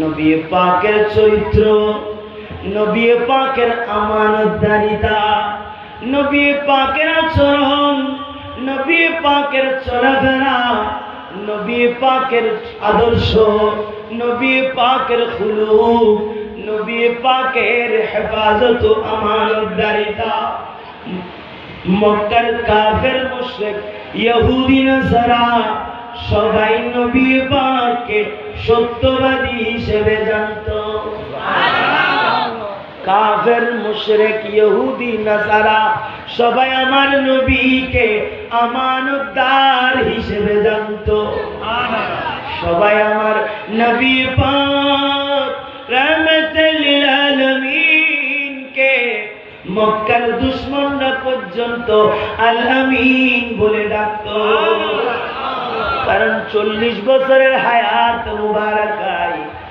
নবী পাকের চরিত্র, নবী পাকের আমানতদারিতা, নবী পাকের আচরণ, নবী পাকের চলাফেরা, নবী পাকের আদর্শ, নবী পাকের খুলুক, নবী পাকের হেফাজত ও আমানতদারিতা। মক্কার কাফের মুশরিক ইহুদি নাসারা সবাই নবী পাককে সত্যবাদী হিসেবে জানতো। কাফের মুশরিক ইহুদি নাসারা সবাই আমার নবীকে আমানতদার হিসেবে জানতো। সবাই আমার নবী পাক রাহমাতুল লিল আলামিন কে মক্কার দুশমনরা পর্যন্ত আল আমিন বলে ডাকতো। কারণ 40 বছরের হায়াত মুবারাকায়